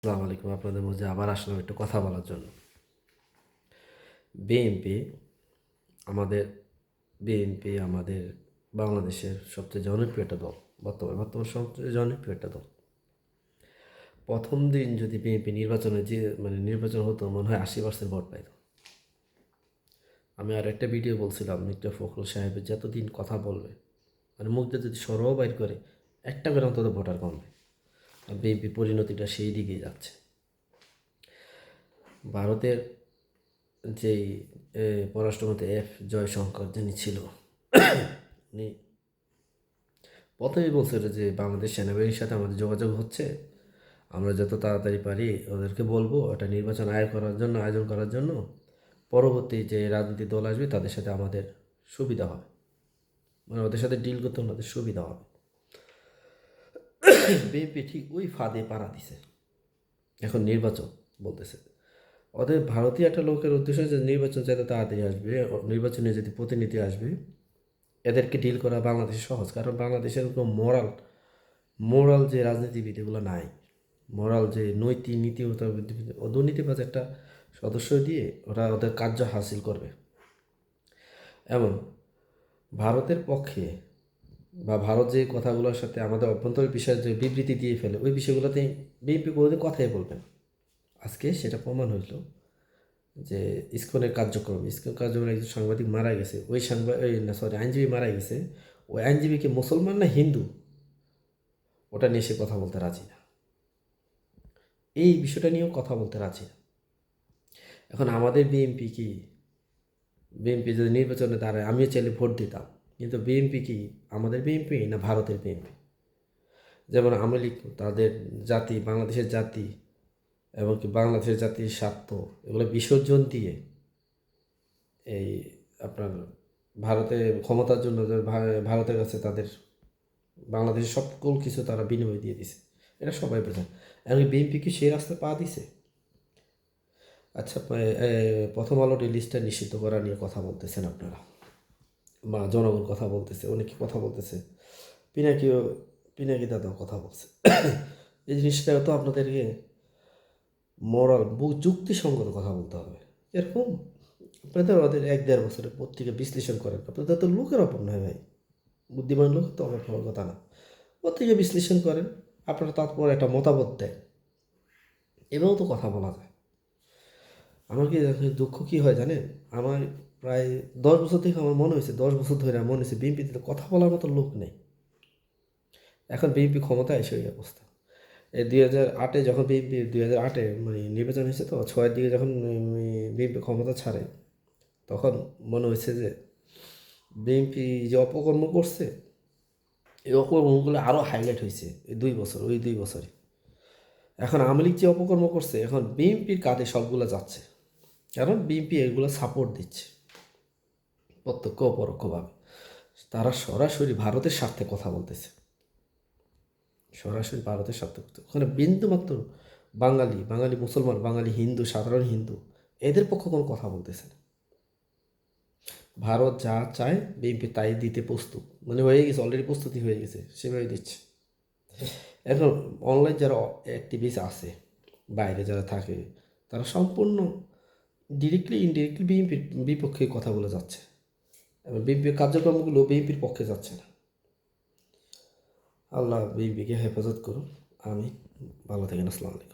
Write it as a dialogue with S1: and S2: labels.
S1: আসসালামু আলাইকুম। আপনাদের মধ্যে আবার আসলাম একটু কথা বলার জন্য। বিএনপি আমাদের বিএনপি আমাদের বাংলাদেশের সবচেয়ে জনপ্রিয় একটা দল। বর্তমান সবচেয়ে জনপ্রিয় একটা দল। প্রথম দিন যদি বিএনপি নির্বাচন হতো, মনে হয় 80% ভোট পাইত। আমি আর একটা ভিডিও বলছিলাম, মির্জা ফখরুল সাহেবের যতদিন কথা বলবে, মুখ দিয়ে যদি সরও বাইর করে, একটা করে অন্তত ভোটার কমবে। বিএনপি পরিণতিটা সেই দিকেই যাচ্ছে। ভারতের যেই পররাষ্ট্রমন্ত্রী জয়শঙ্কর যিনি ছিল, উনি প্রথমেই বলছিল যে বাংলাদেশ সেনাবাহিনীর সাথে আমাদের যোগাযোগ হচ্ছে, আমরা যত তাড়াতাড়ি পারি ওদেরকে বলবো একটা নির্বাচন আয়োজন করার জন্য পরবর্তী যে রাজনৈতিক দল আসবে তাদের সাথে আমাদের সুবিধা হবে, ওদের সাথে ডিল করতে আমাদের সুবিধা হবে। বিএনপি ঠিক ওই ফাঁদে পাড়া দিছে। এখন নির্বাচন বলতেছে, ওদের ভারতীয় একটা লোকের উদ্দেশ্য যে নির্বাচন যাতে তাড়াতাড়ি আসবে, নির্বাচনে যদি প্রতিনিধি আসবে, এদেরকে ডিল করা বাংলাদেশে সহজ। কারণ বাংলাদেশের কোনো মোরাল যে রাজনীতিবিদ এগুলো নাই। মোরাল যে নৈতিক নীতি দুর্নীতিবাজ একটা সদস্য দিয়ে ওরা ওদের কার্য হাসিল করবে। এমন ভারতের পক্ষে বা ভারত যে কথাগুলোর সাথে আমাদের অভ্যন্তরীণ বিষয়ে যে বিবৃতি দিয়ে ফেলে, ওই বিষয়গুলোতে বিএনপি কোনোদিন কথাই বলবেন। আজকে সেটা প্রমাণ হইল যে ইসকন কার্যক্রমে একজন সাংবাদিক মারা গেছে, আইনজীবী মারা গেছে। ওই আইনজীবীকে মুসলমান না হিন্দু ওটা নিয়ে সে কথা বলতে রাজি না, এই বিষয়টা নিয়েও কথা বলতে রাজি না। এখন আমাদের বিএনপি যদি নির্বাচনে দাঁড়ায়, আমিও চাইলে ভোট দিতাম, কিন্তু বিএনপি কি আমাদের বিএনপি না ভারতের বিএনপি? যেমন আওয়ামী লীগ তাদের জাতি, বাংলাদেশের জাতি এবং কি বাংলাদেশের জাতির স্বার্থ এগুলো বিসর্জন দিয়ে এই আপনার ভারতে ক্ষমতার জন্য ভারতের কাছে তাদের বাংলাদেশের সকল কিছু তারা বিনিময় দিয়ে দিছে, এটা সবাই বোঝে। এমনকি বিএনপি কি সেই রাস্তায় পা দিছে? আচ্ছা, প্রথম আলোর এই লিস্টটা নিষিদ্ধ করা নিয়ে কথা বলতেছেন আপনারা, বা জনগণ কথা বলতেছে, অনেকে কথা বলতেছে, পিনাকিও পিনাকি দাদাও কথা বলছে। এই জিনিসটা তো আপনাদেরকে যুক্তিসঙ্গত কথা বলতে হবে। এরকম আপনাদের ওদের 1-1.5 বছরের পত্রিকা বিশ্লেষণ করেন, আপনাদের তো লোকের অভাব নয় ভাই, বুদ্ধিমান লোক তো অভাব হওয়ার কথা না। পত্রিকা বিশ্লেষণ করেন, আপনারা তারপর একটা মতামত দেন, এভাবেও তো কথা বলা যায়। আমার কি দুঃখ কী হয় জানেন, আমার প্রায় 10 বছর থেকে আমার মনে হয়েছে, 10 বছর ধরে আমার মনে হয়েছে বিএনপিতে কথা বলার মতো লোক নেই। এখন বিএনপি ক্ষমতায় এসে ওই অবস্থা। এই 2008-এ যখন বিএনপি 2008-এ নির্বাচন হয়েছে, তো 6-এর দিকে যখন বিএনপি ক্ষমতা ছাড়ে, তখন মনে হয়েছে যে বিএনপি যে অপকর্ম করছে, এই অপকর্মগুলো আরও হাইলাইট হয়েছে ওই 2 বছরে। এখন আওয়ামী লীগ যে অপকর্ম করছে, এখন বিএনপির কাঁধে সবগুলো যাচ্ছে, কারণ বিএনপি এগুলো সাপোর্ট দিচ্ছে প্রত্যক্ষ ও পরোক্ষভাবে। তারা সরাসরি ভারতের স্বার্থে কথা বলতেছে, সরাসরি ভারতের স্বার্থে ওখানে বিন্দুমাত্র বাঙালি মুসলমান, বাঙালি হিন্দু, সাধারণ হিন্দু এদের পক্ষে কোনো কথা বলতেছে না। ভারত যা চায় বিএনপি তাই দিতে প্রস্তুত, হয়ে গেছে, অলরেডি প্রস্তুতি হয়ে গেছে, সেভাবে দিচ্ছে। এখন অনলাইন যারা অ্যাক্টিভিস্ট আছে, বাইরে যারা থাকে, তারা সম্পূর্ণ ডিরেক্টলি ইনডিরেক্টলি বিএনপির বিপক্ষে কথা বলে যাচ্ছে, এবং বিএনপির কার্যক্রমগুলো বিএনপির পক্ষে যাচ্ছে না। আল্লাহ বিএনপিকে হেফাজত করুন। আমি ভালো থাকেন। আসসালামু আলাইকুম।